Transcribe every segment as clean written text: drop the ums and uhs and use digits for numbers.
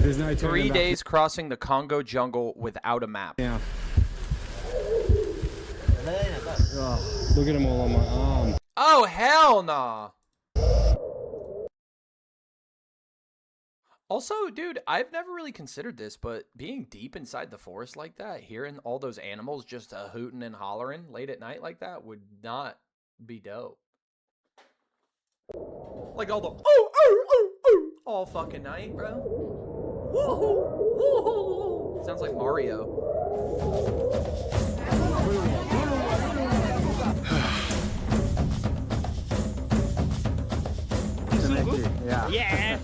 There's no 3 days crossing the Congo jungle without a map. Yeah. Oh, look at them all on my arm. Oh, hell nah. Also, dude, I've never really considered this, but being deep inside the forest like that, hearing all those animals just hooting and hollering late at night like that would not be dope. Like all the all fucking night, bro. Woo-hoo, woo-hoo. Sounds like Mario. Yeah.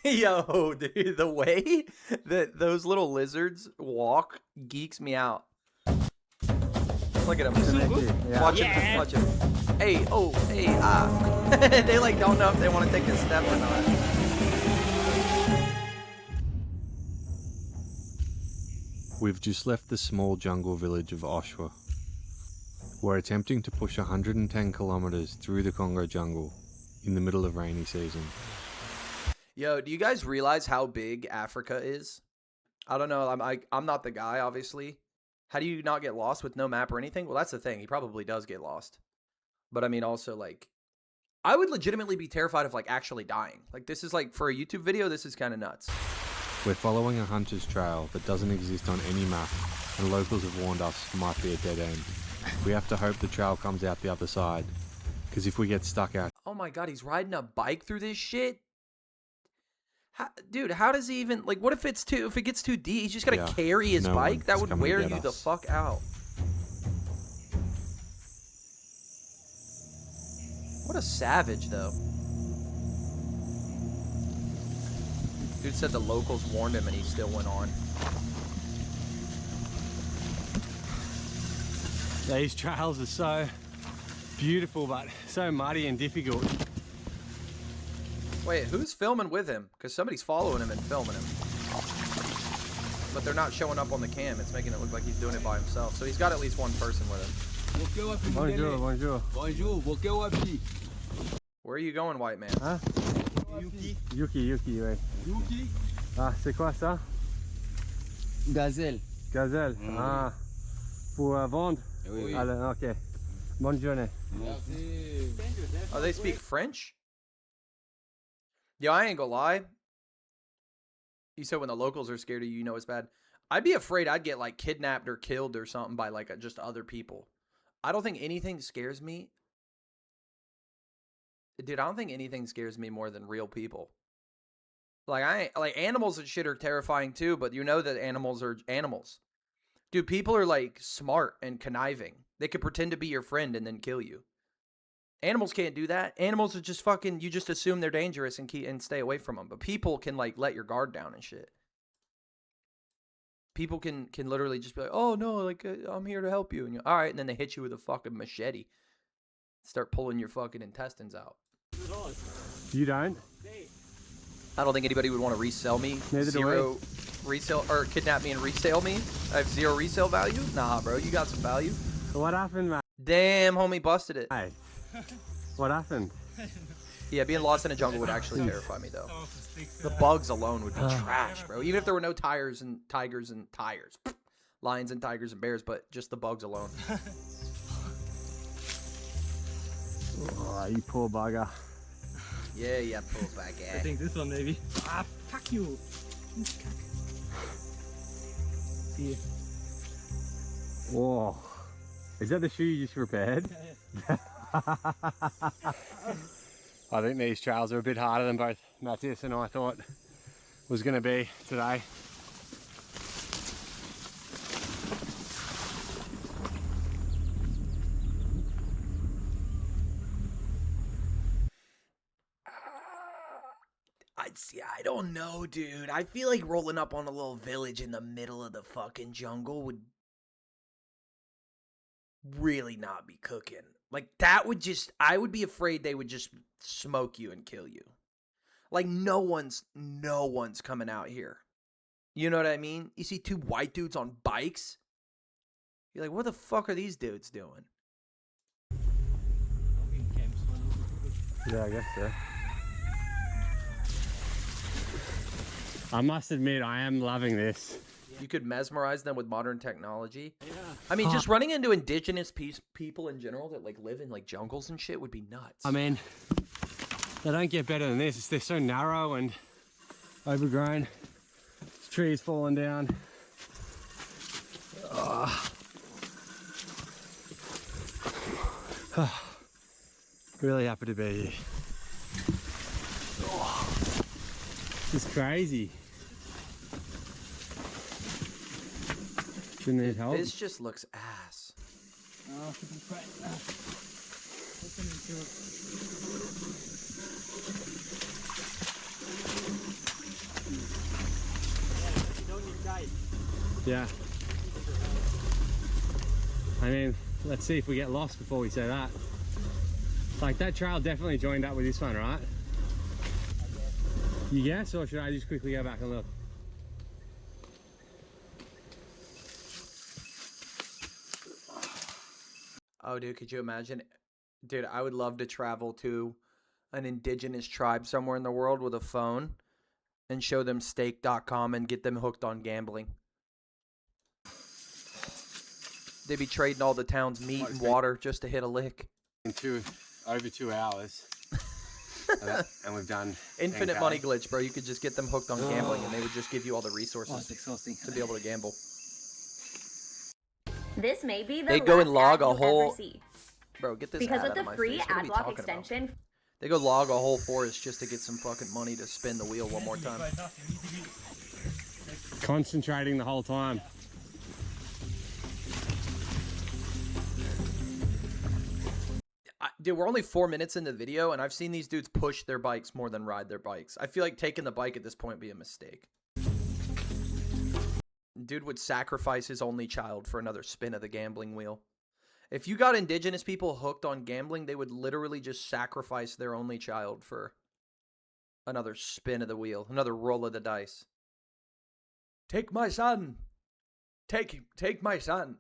Yo, dude, the way that those little lizards walk geeks me out. Look at them. Yeah. Watch him. Watch him. Hey, oh, hey, ah. They like don't know if they want to take a step or not. We've just left the small jungle village of Oshwa. We're attempting to push 110 kilometers through the Congo jungle in the middle of rainy season. Yo, do you guys realize how big Africa is? I don't know. I'm not the guy, obviously. How do you not get lost with no map or anything? Well, that's the thing. He probably does get lost. But I mean, also, like, I would legitimately be terrified of, like, actually dying. Like, this is, like, for a YouTube video, this is kind of nuts. We're following a hunter's trail that doesn't exist on any map, and locals have warned us it might be a dead end. We have to hope the trail comes out the other side, because if we get stuck out... Oh my god, he's riding a bike through this shit? Dude, how does he even... Like, what if if it gets too deep? He's just gotta carry his bike? That would wear you the fuck out. What a savage, though. Dude said the locals warned him and he still went on. These trails are so beautiful, but so muddy and difficult. Wait, who's filming with him? Because somebody's following him and filming him. But they're not showing up on the cam. It's making it look like he's doing it by himself. So he's got at least one person with him. Bonjour, bonjour. Bonjour, Where are you going, white man? Hein? Yuki. Yuki, ouais. Yuki. Ah, c'est quoi ça? Gazelle. Gazelle. Ah, pour vendre? Oui. Alors, ok. Bonne journée. Merci. Oh, they speak French? Yo, I ain't gonna lie. You said when the locals are scared of you, you know it's bad. I'd be afraid I'd get, like, kidnapped or killed or something by, like, just other people. I don't think anything scares me. Dude, I don't think anything scares me more than real people. Like, animals and shit are terrifying too, but you know that animals are animals. Dude, people are, like, smart and conniving. They could pretend to be your friend and then kill you. Animals can't do that. Animals are just fucking, you just assume they're dangerous and stay away from them. But people can, like, let your guard down and shit. People can literally just be like, oh, no, like, I'm here to help you. And you're, all right, and then they hit you with a fucking machete. Start pulling your fucking intestines out. You don't? I don't think anybody would want to resell me. Neither Zero resale, or kidnap me and resell me. I have zero resale value? Nah, bro, you got some value. So what happened, man? Damn, homie, busted it. Hey, what happened? Yeah, being lost in a jungle would actually terrify me, though. The bugs alone would be trash, bro. Even if there were no tigers and lions and tigers and bears, but just the bugs alone. Oh, you poor bugger. Yeah, poor bugger. I think this one maybe. Ah, fuck you. See. Whoa. Is that the shoe you just repaired? I think these trails are a bit harder than both Matthias and I thought was going to be today. I don't know, dude. I feel like rolling up on a little village in the middle of the fucking jungle would really not be cooking. Like, that would just, I would be afraid they would just smoke you and kill you. Like, no one's coming out here. You know what I mean? You see two white dudes on bikes. You're like, what the fuck are these dudes doing? Yeah, I guess so. I must admit, I am loving this. You could mesmerize them with modern technology. Yeah. I mean, just running into indigenous people in general that like live in like jungles and shit would be nuts. I mean, they don't get better than this. They're so narrow and overgrown. Trees falling down. Really happy to be here. This is crazy. Shouldn't need help. This just looks ass. Oh, keep it quiet. Open it, too. You don't need guide. Yeah. I mean, let's see if we get lost before we say that. Like, that trail definitely joined up with this one, right? You guess, or should I just quickly go back and look? Oh, dude, could you imagine? Dude, I would love to travel to an indigenous tribe somewhere in the world with a phone and show them stake.com and get them hooked on gambling. They'd be trading all the town's meat and water just to hit a lick. In over 2 hours. And we've done Infinite 10K. money glitch, bro. You could just get them hooked on gambling and they would just give you all the Oh, resources it's exhausting. to be able to gamble. This may be the They last go and log ad a you whole- ever see. Bro, get this Because ad with out the of my free face. What are we ad block talking about? extension, They go log a whole forest just to get some fucking money to spin the wheel one more time. Concentrating the whole time. Dude, we're only 4 minutes into the video, and I've seen these dudes push their bikes more than ride their bikes. I feel like taking the bike at this point would be a mistake. Dude would sacrifice his only child for another spin of the gambling wheel. If you got indigenous people hooked on gambling, they would literally just sacrifice their only child for another spin of the wheel, another roll of the dice. Take my son. Take my son.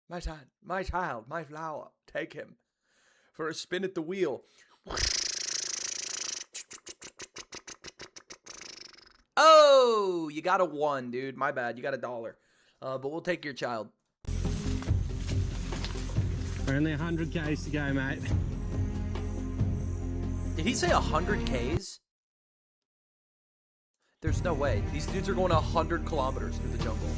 My son, my child, my flower. Take him for a spin at the wheel. Oh, you got a 1, dude. My bad. You got $1. But we'll take your child. Only 100 Ks to go, mate. Did he say 100 Ks? There's no way. These dudes are going 100 kilometers through the jungle.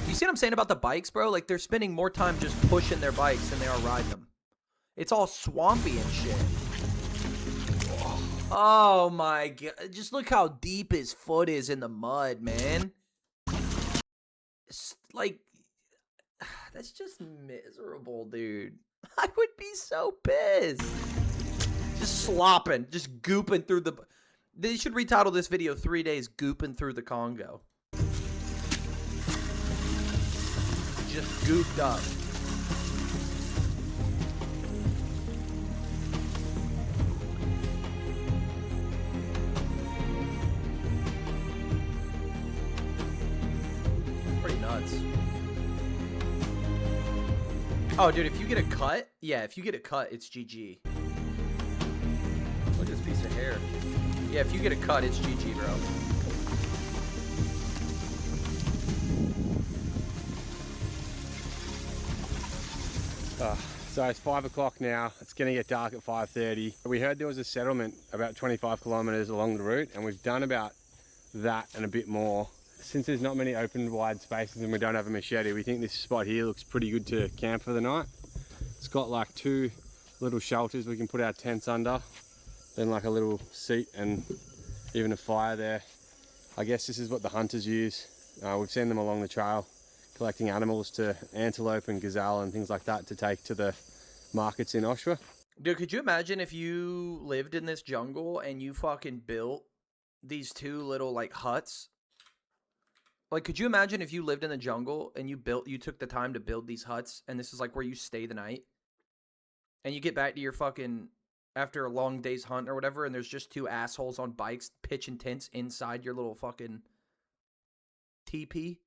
You see what I'm saying about the bikes, bro? Like, they're spending more time just pushing their bikes than they are riding them. It's all swampy and shit. Oh my god. Just look how deep his foot is in the mud, man. It's like, that's just miserable, dude. I would be so pissed. Just slopping, just gooping through the... They should retitle this video 3 days gooping through the Congo. Just gooped up. Pretty nuts. Oh, dude, if you get a cut, yeah, if you get a cut, it's GG. Look at this piece of hair. Yeah, if you get a cut, it's GG, bro. So it's 5 o'clock now. It's going to get dark at 5:30. We heard there was a settlement about 25 kilometers along the route, and we've done about that and a bit more. Since there's not many open wide spaces and we don't have a machete, we think this spot here looks pretty good to camp for the night. It's got like 2 little shelters we can put our tents under, then like a little seat and even a fire there. I guess this is what the hunters use. We've seen them along the trail collecting animals, to antelope and gazelle and things like that, to take to the markets in Oshawa. Dude, could you imagine if you lived in this jungle and you fucking built these 2 little like huts? Like, could you imagine if you lived in the jungle and you took the time to build these huts, and this is like where you stay the night, and you get back to your fucking, after a long day's hunt or whatever, and there's just 2 assholes on bikes pitching tents inside your little fucking teepee?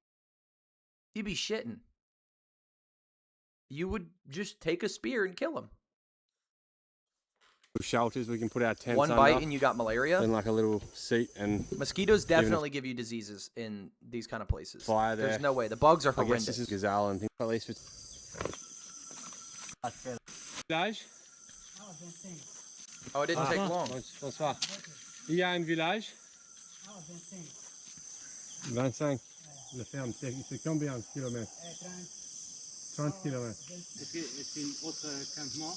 You'd be shitting. You would just take a spear and kill them. Shelters we can put our tents One under. bite and you got malaria. And like a little seat and Mosquitoes definitely give you diseases in these kind of places. fire there. There's no way. The bugs are I guess horrendous. this is gazelle and things. At least for village. Oh, it didn't take long. Bonsoir. Il y a un village? 25. La ferme, c'est combien de kilomètres? 30 kilomètres. Est-ce qu'une autre campement?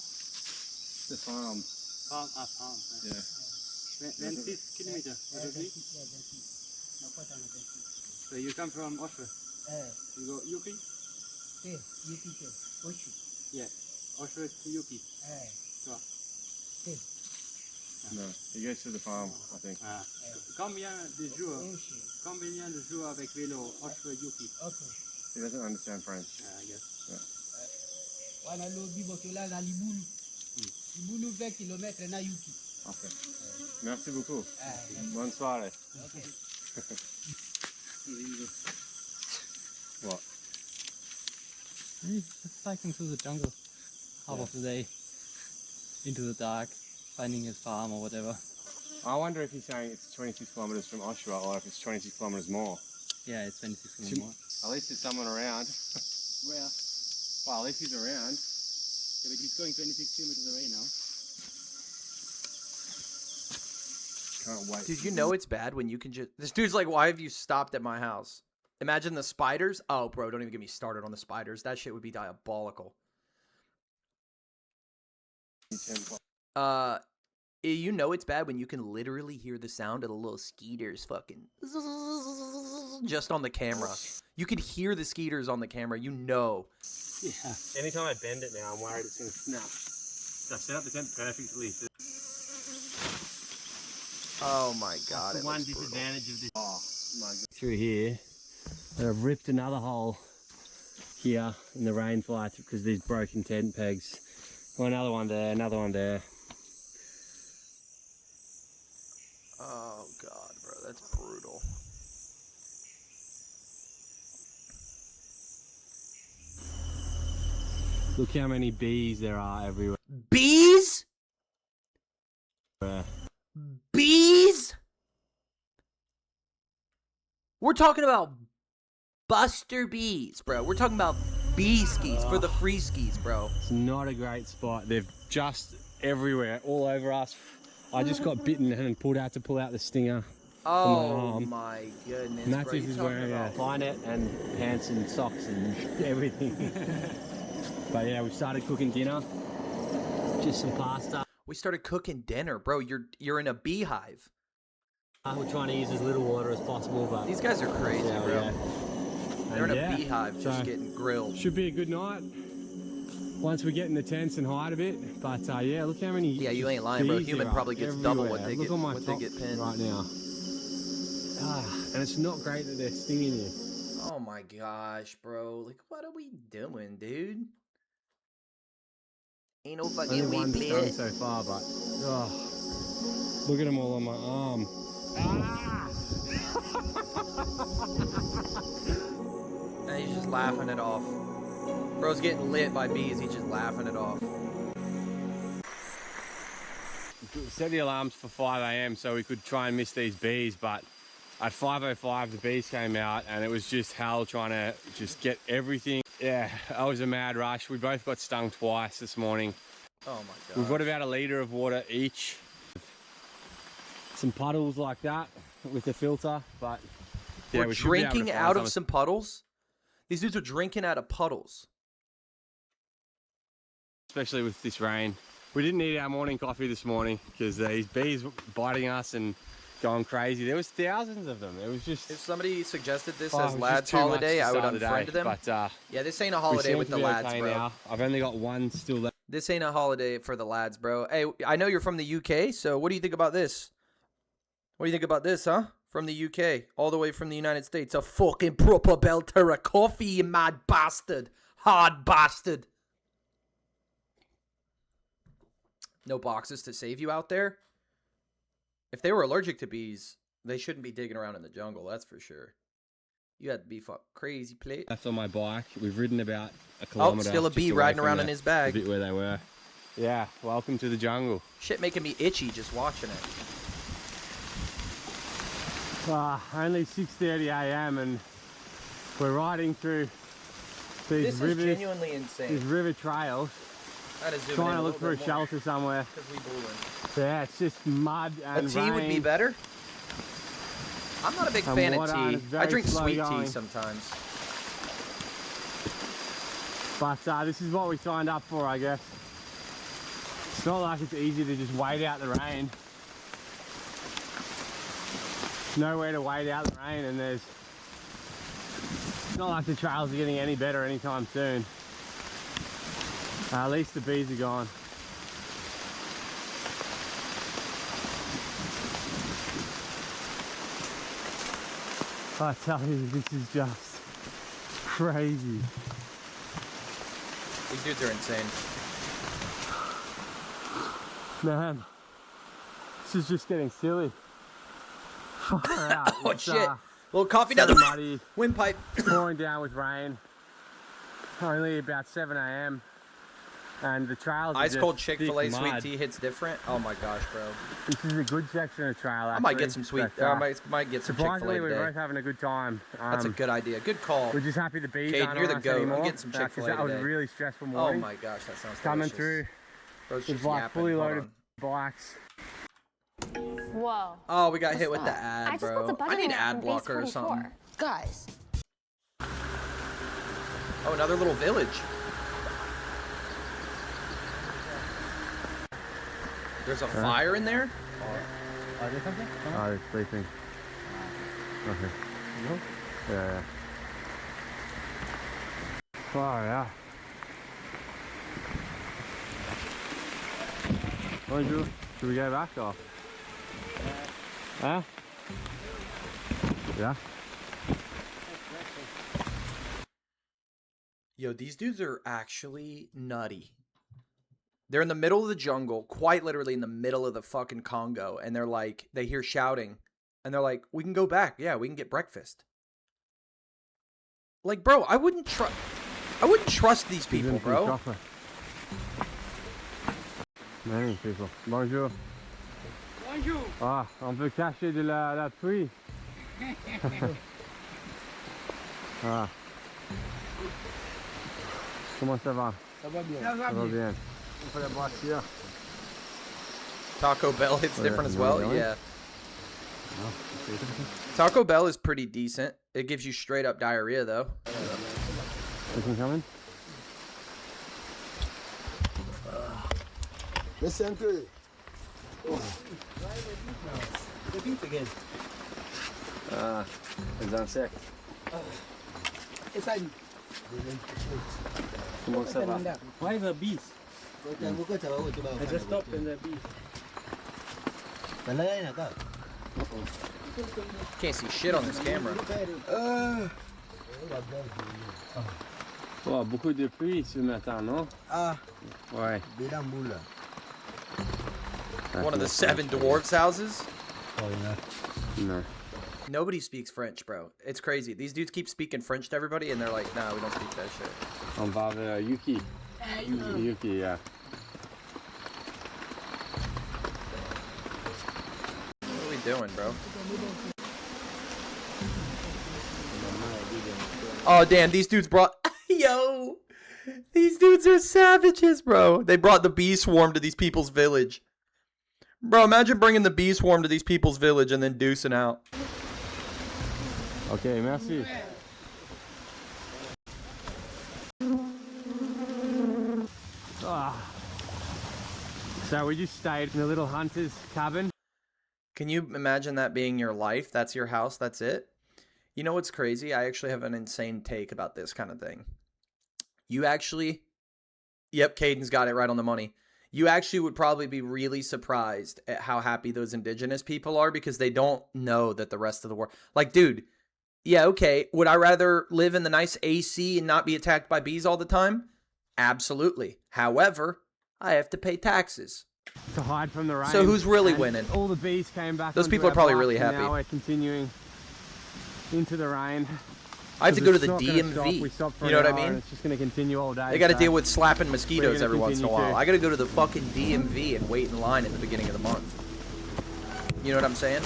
The farm. Farm, farm. Yeah. 26 kilomètres aujourd'hui? So you come from Oslo? You go Yuki? Yeah. Oslo to Yuki. So, No, he goes to the farm, I think. combien de jours avec vélo Oslo Yuki? He doesn't understand French. I guess. Okay. Merci beaucoup. Bonne soirée. What? Just hiking through the jungle half of the day into the dark, finding his farm or whatever. I wonder if he's saying it's 26 kilometers from Oshawa or if it's 26 kilometers more. Yeah, it's 26 kilometers more. At least there's someone around. Where? Well, at least he's around. Yeah, but he's going 26 kilometers away now. Can't wait. Dude, you know it's bad when you can just... This dude's like, why have you stopped at my house? Imagine the spiders. Oh, bro, don't even get me started on the spiders. That shit would be diabolical. You know it's bad when you can literally hear the sound of the little skeeters fucking... just on the camera. You could hear the skeeters on the camera. You know. Yeah. Anytime I bend it now, I'm worried it's going to snap. I set up the tent perfectly. Oh my god. That's it the one looks brutal. disadvantage of this. Oh my god. Through here, I've ripped another hole here in the rainfly because these broken tent pegs. Well, another one there, another one there. Oh god, bro, that's brutal. Look how many bees there are everywhere. Bees? Bees? We're talking about Buster Bees, bro. We're talking about bee skis for the free skis, bro. It's not a great spot. They're just everywhere, all over us. I just got bitten and pulled out to pull out the stinger. Oh my goodness, bro. Matthews You is talking wearing a about... fly net and pants and socks and everything. But yeah, we started cooking dinner. Just some pasta. We started cooking dinner, bro. You're in a beehive. We're trying to use as little water as possible, but These guys are crazy, yeah, bro. yeah. They're in And a beehive just so getting grilled. should be a good night once we get in the tents and hide a bit. But yeah, look how many. Yeah, you ain't lying, bro. bees Human there are probably gets double what everywhere. they Look get, on my what they top get pinned. right now. And it's not great that they're stinging you. Oh my gosh, bro. Like, what are we doing, dude? Ain't no fucking Only weed one's stung blade. so far, but look at them all on my arm. And he's just laughing it off. Bro's getting lit by bees. He's just laughing it off. Set the alarms for 5 a.m. so we could try and miss these bees, but at 5:05 the bees came out and it was just hell trying to just get everything. Yeah, that was a mad rush. We both got stung twice this morning. Oh my god. We've got about a litre of water each. Some puddles like that with the filter, but yeah, We're we should be able to drinking find out of some. some puddles? These dudes are drinking out of puddles. Especially with this rain. We didn't eat our morning coffee this morning because these bees were biting us and going crazy. There was thousands of them. It was just... If somebody suggested this Oh, it as was lads just too much holiday, to I would start the day, unfriend them. But Yeah, this ain't a we holiday seem with to the be lads, okay bro. now. I've only got one still left. This ain't a holiday for the lads, bro. Hey, I know you're from the UK, so what do you think about this? What do you think about this, huh? From the UK, all the way from the United States. A fucking proper belter of coffee, you mad bastard. Hard bastard. No boxes to save you out there? If they were allergic to bees, they shouldn't be digging around in the jungle, that's for sure. You had to be crazy plate. Left on my bike. We've ridden about a Oh, kilometre. still a just bee away riding from around the- in his the bag. bit where they were. Yeah, welcome to the jungle. Shit making me itchy just watching it. Only 6:30 a.m. and we're riding through This these is rivers, genuinely insane. these river trails, I had to zoom in trying a to look little for a bit more, shelter somewhere. 'cause we booling. Yeah, it's just mud and A tea would be rain. better. I'm not a big And fan of water, and tea. it's I very drink slow sweet going. tea sometimes. But this is what we signed up for, I guess. It's not like it's easy to just wait out the rain. There's nowhere to wait out the rain, and it's not like the trails are getting any better anytime soon. At least the bees are gone. I tell you, this is just crazy. These dudes are insane. Man, this is just getting silly. Far out. Oh It's, shit! Little coffee down so the muddy, windpipe. pouring down with rain. Only about 7 a.m. and the trails are Ice just cold Chick-fil-A thick sweet mud. tea hits different. Oh my gosh, bro. This is a good section of trail. I might actually, get some sweet. but, I might get some Chick-fil-A surprisingly, we're today. both having a good time. That's a good idea. Good call. We're just happy the bees Caden, aren't you're on the us goat. I'm anymore. getting some 'cause Chick-fil-A that was a today. really stressful Oh morning. my gosh, that sounds Coming delicious. through Bro's with just like yapping. fully Hold loaded on. bikes. Whoa. Oh, we got What's hit with the that? ad, I just bro. built a I budgeting need app ad from Base blocker or 44. something. Guys. Oh, another little village. There's a fire in there? Are there something? Oh, they're sleeping. Okay. Yeah. Far out. Bonjour. Should we go back or? Huh? Yeah. Yo, these dudes are actually nutty. They're in the middle of the jungle, quite literally in the middle of the fucking Congo, and they're like, they hear shouting, and they're like, we can go back. Yeah, we can get breakfast. Like, bro, I wouldn't trust these people, Give them some bro. chocolate. Many people. Bonjour. Bonjour. Ah, on peut cacher de la pluie. Ah. Comment ça va? Ça va bien. Ça va bien. On peut la boire ici. Taco Bell hits Oh, different yeah, as well. really? Yeah. Taco Bell is pretty decent. It gives you straight up diarrhea, though. You can come in? Laissez un peu. Ah, les insectes. Inside. Comment ça va? Why the bees? I just stopped in the beach. Can't see shit on this camera. Oh, beaucoup de pluie ce matin, non? Ah, Ouais. Bélamboula. One of the 7 dwarfs' houses. No. Nobody speaks French, bro. It's crazy. These dudes keep speaking French to everybody, and they're like, nah, we don't speak that shit. On va vers Yuki. Yuki, yeah. What are we doing, bro? Oh, damn, these dudes brought... Yo! These dudes are savages, bro. They brought the bee swarm to these people's village. Bro, imagine bringing the bee swarm to these people's village and then deucing out. Okay, merci. Ah. So we just stayed in a little hunter's cabin. Can you imagine that being your life? That's your house. That's it. You know what's crazy? I actually have an insane take about this kind of thing. You actually... Yep, Caden's got it right on the money. You actually would probably be really surprised at how happy those indigenous people are because they don't know that the rest of the world... Like, dude, yeah, okay. Would I rather live in the nice AC and not be attacked by bees all the time? Absolutely. However, I have to pay taxes. To hide from the rain. So who's really And winning? All the bees came back. Those onto people are our probably bikes, really and happy. Now we're continuing into the rain. I have to go to the It's not gonna stop. DMV. We stopped for You know an what I hour and mean? It's just going to continue all day. They got to so deal with slapping we're mosquitoes gonna every once in a continue while. to. I got to go to the fucking DMV and wait in line at the beginning of the month. You know what I'm saying?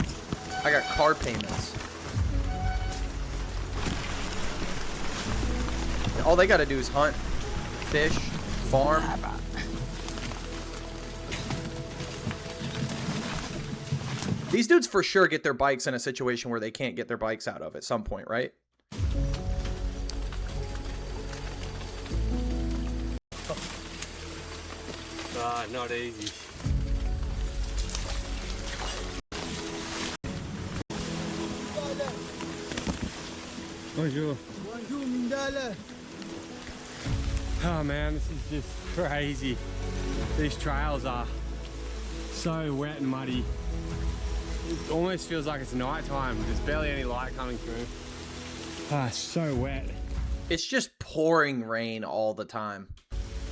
I got car payments. All they got to do is hunt, fish, farm. These dudes for sure get their bikes in a situation where they can't get their bikes out of at some point, right? Not easy. Bonjour. Bonjour, Mindala. Oh man, this is just crazy. These trails are so wet and muddy. It almost feels like it's night time. There's barely any light coming through. Ah, it's so wet. It's just pouring rain all the time.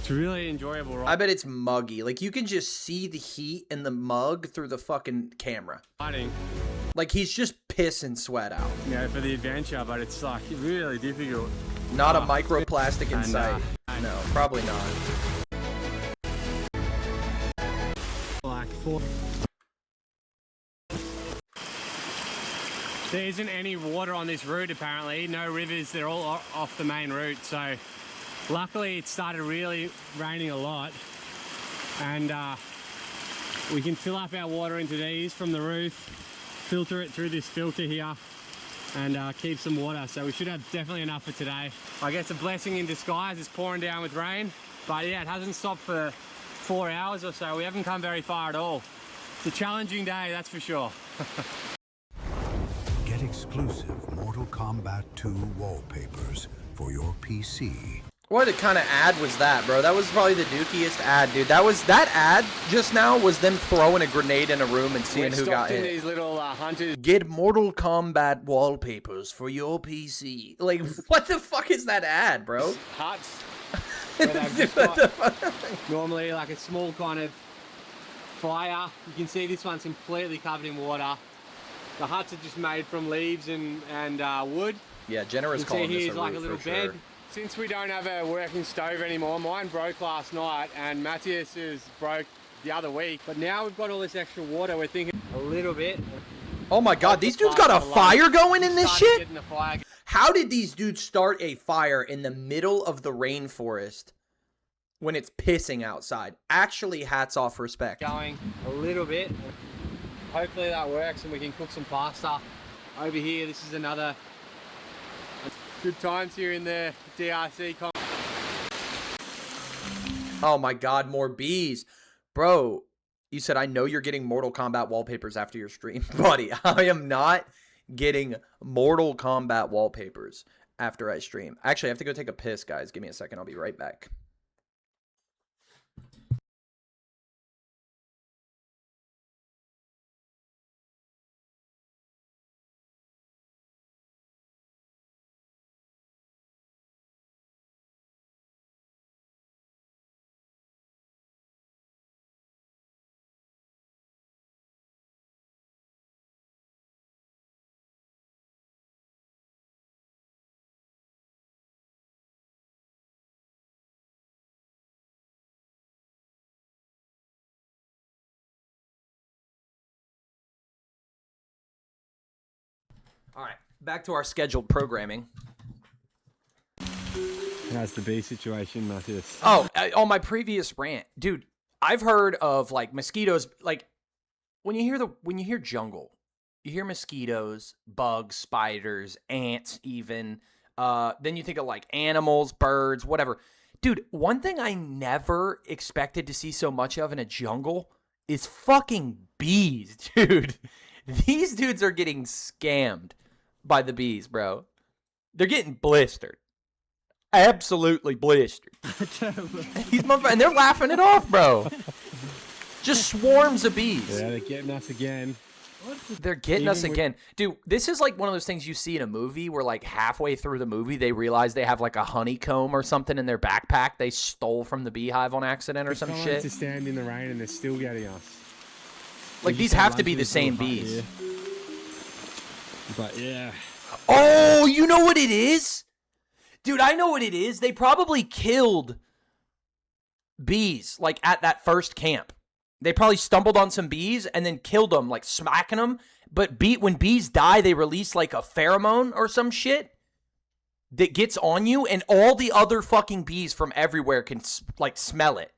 It's really enjoyable, right? I bet it's muggy. Like, you can just see the heat in the mug through the fucking camera. Riding, Like, he's just pissing sweat out. you know, for the adventure, but it's like really difficult. Not a microplastic in And, sight. No, probably not. Like four. There isn't any water on this route apparently, no rivers, they're all off the main route, so luckily it started really raining a lot and we can fill up our water into these from the roof, filter it through this filter here and keep some water, so we should have definitely enough for today. I guess a blessing in disguise, it's pouring down with rain, but yeah, it hasn't stopped for 4 hours or so. We haven't come very far at all. It's a challenging day, that's for sure. Get exclusive Mortal Kombat 2 wallpapers for your PC. What kind of ad was that, bro? That was probably the dookiest ad, dude. That ad just now was them throwing a grenade in a room and seeing who got hit. These little hunters. Get Mortal Kombat wallpapers for your PC. Like, what the fuck is that ad, bro? Huts. Where they've just got normally like a small kind of fire. You can see this one's completely covered in water. The huts are just made from leaves and wood. Yeah, Jenner is You can calling see this here's a like a root little for bed. sure. Since we don't have a working stove anymore, mine broke last night and Matthias's broke the other week. But now we've got all this extra water, we're thinking a little bit. Oh my god, these dudes got a fire going in this Started shit? getting a fire. How did these dudes start a fire in the middle of the rainforest when it's pissing outside? Actually, hats off, respect. Going a little bit. Hopefully that works and we can cook some pasta over here. This is another good times here in the DRC. Oh my god, more bees. Bro, you said, I know you're getting Mortal Kombat wallpapers after your stream. Buddy, I am not getting Mortal Kombat wallpapers after I stream. Actually, I have to go take a piss, guys. Give me a second. I'll be right back. All right, back to our scheduled programming. How's the bee situation, Matthias? Oh, on my previous rant, dude, I've heard of like mosquitoes. Like when you hear jungle, you hear mosquitoes, bugs, spiders, ants, even. Then you think of like animals, birds, whatever. Dude, one thing I never expected to see so much of in a jungle is fucking bees, dude. These dudes are getting scammed by the bees, bro. They're getting blistered. Absolutely blistered. And they're laughing it off, bro. Just swarms of bees. Yeah, they're getting us again. They're getting us Even with- again. Dude, this is like one of those things you see in a movie where like halfway through the movie they realize they have like a honeycomb or something in their backpack they stole from the beehive on accident or some Someone shit. to stand in the rain and they're still getting us. Like We these just had have to lunch be in the this little same hut bees. here. But yeah, Oh, you know what it is? Dude, I know what it is. They probably killed bees, like, at that first camp. They probably stumbled on some bees and then killed them, like, smacking them. But when bees die, they release, like, a pheromone or some shit that gets on you, and all the other fucking bees from everywhere can, like, smell it.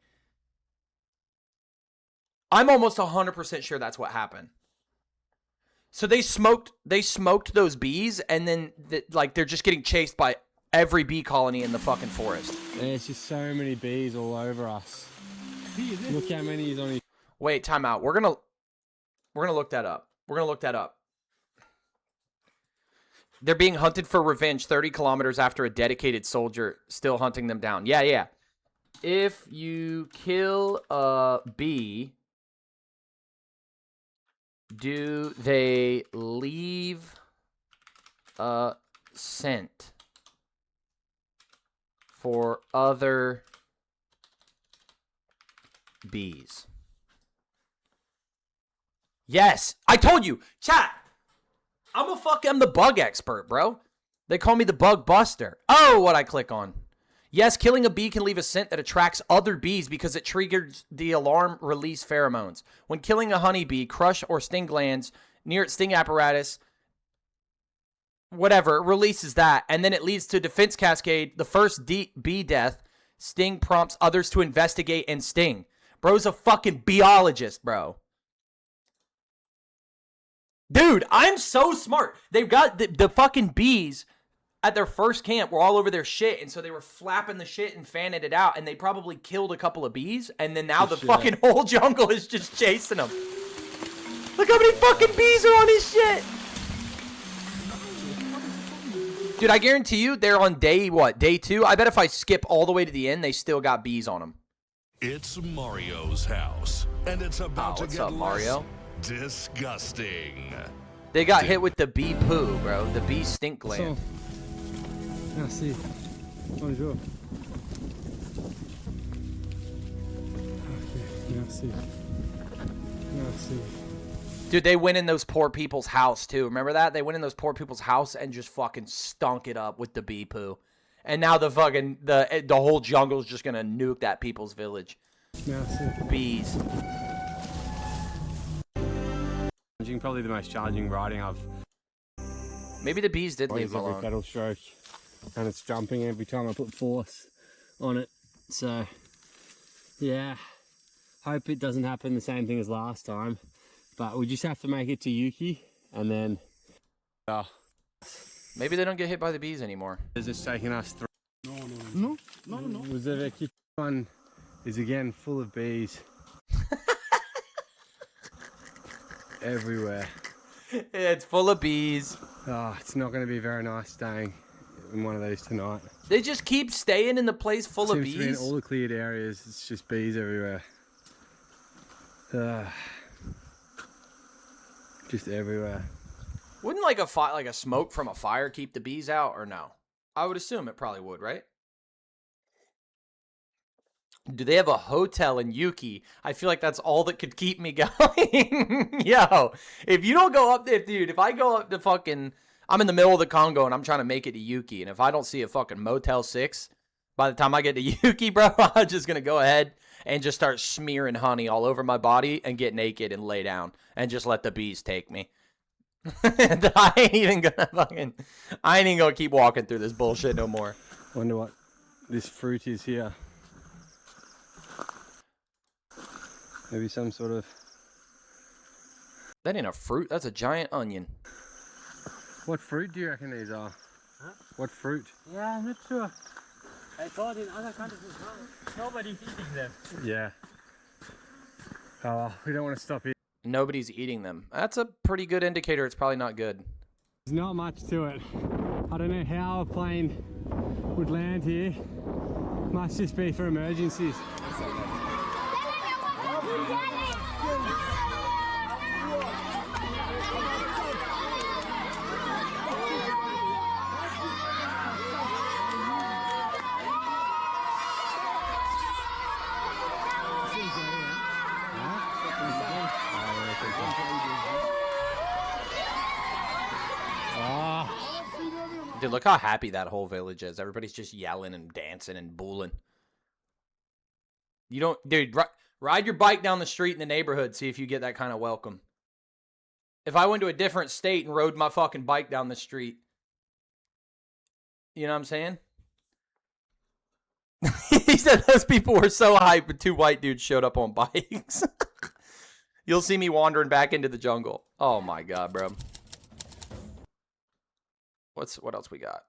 I'm almost 100% sure that's what happened. So they smoked those bees, and then, like, they're just getting chased by every bee colony in the fucking forest. There's just so many bees all over us. Look how many is on his... Wait, time out. We're gonna look that up. We're gonna look that up. They're being hunted for revenge 30 kilometers after a dedicated soldier still hunting them down. Yeah. If you kill a bee, do they leave a scent for other bees? Yes, I told you, chat. I'm the bug expert, bro. They call me the bug buster. Oh, what I click on. Yes, killing a bee can leave a scent that attracts other bees because it triggers the alarm release pheromones. When killing a honeybee, crush or sting glands near its sting apparatus, whatever, it releases that, and then it leads to a defense cascade. The first bee death, sting prompts others to investigate and sting. Bro's a fucking biologist, bro. Dude, I'm so smart. They've got the fucking bees at their first camp were all over their shit, and so they were flapping the shit and fanning it out, and they probably killed a couple of bees, and then now the fucking whole jungle is just chasing them. Look how many fucking bees are on his shit. Dude, I guarantee you they're on day 2? I bet if I skip all the way to the end, they still got bees on them. It's Mario's house, and it's about to what's get up, Mario? disgusting. They got hit with the bee poo, bro. The bee stink gland. Merci. Bonjour. Merci. Dude, they went in those poor people's house, too. Remember that? They went in those poor people's house and just fucking stunk it up with the bee poo. And now the fucking, the whole jungle's just gonna nuke that people's village. Merci. Bees. Probably the most challenging riding I've... Maybe the bees did leave every alone. pedal stroke. And it's jumping every time I put force on it. So, yeah. Hope it doesn't happen the same thing as last time. But we just have to make it to Yuki. And then... Maybe they don't get hit by the bees anymore. It's just taking us through. No. The one is again full of bees. Everywhere. It's full of bees. Oh, it's not going to be very nice staying in one of these tonight. They just keep staying in the place full of Seems to be in bees. all the cleared areas, it's just bees everywhere. Just everywhere. Wouldn't like a smoke from a fire keep the bees out, or no? I would assume it probably would, right? Do they have a hotel in Yuki? I feel like that's all that could keep me going. Yo, if you don't go up there, dude, if I go up to fucking... I'm in the middle of the Congo and I'm trying to make it to Yuki, and if I don't see a fucking Motel 6 by the time I get to Yuki, bro, I'm just going to go ahead and just start smearing honey all over my body and get naked and lay down and just let the bees take me. I ain't even gonna keep walking through this bullshit no more. Wonder what this fruit is here. Maybe some sort of... That ain't a fruit, that's a giant onion. What fruit do you reckon these are? Huh? What fruit? Yeah, I'm not sure. I thought in other countries as well, nobody's eating them. Yeah. Oh, well, we don't want to stop here. Nobody's eating them. That's a pretty good indicator it's probably not good. There's not much to it. I don't know how a plane would land here. Must just be for emergencies. Dude, look how happy that whole village is. Everybody's just yelling and dancing and booling. You don't, dude, ride your bike down the street in the neighborhood, see if you get that kind of welcome. If I went to a different state and rode my fucking bike down the street, you know what I'm saying? He said those people were so hyped, but 2 white dudes showed up on bikes. You'll see me wandering back into the jungle. Oh my god, bro. What else we got?